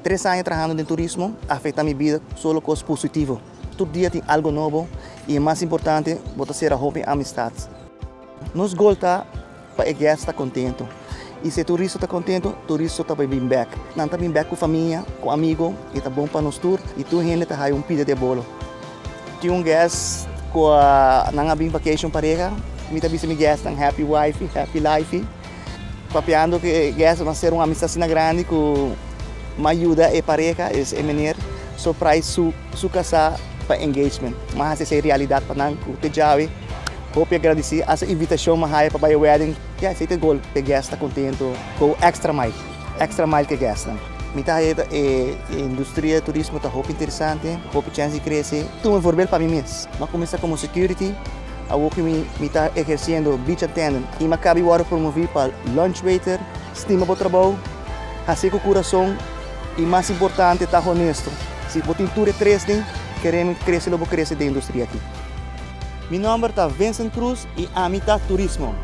3 anos trabalhando em turismo, afeta minha vida só coisas positivas. Todo dia tem algo novo e o mais importante, botar ser a roupa amistades. Nos golta para o guest estar contente. E se o turista está contente, o turista está bem back. Não está bem back com a família, com amigos, e está bom para nos tour, e tu ainda está aí pida de bolo. Tinha guest com a não bem vacation pareja, me está vendo guest um happy wife, happy life. Papiando que guest vai ser uma amizade grande com uma ajuda e pareja, é menor, só para su casar para engagement. Mas essa é a realidade para nós, que te já hope agradecer essa invitação para o wedding. Esse é o gol, que guest está contente com extra mile que guest. Mita a indústria do turismo está muito interessante, hope chance de crescer. Tu me formei para mim mesmo. Eu comecei como security, eu está exercendo beach attendant e me acabei agora promover para lunch waiter, estima para o trabalho, assim com o coração e mais importante, está honesto. Se você tem tudo crescer, queremos crescer, eu vou crescer da indústria aqui. Meu nome é Vincent Cruz e Amita Turismo.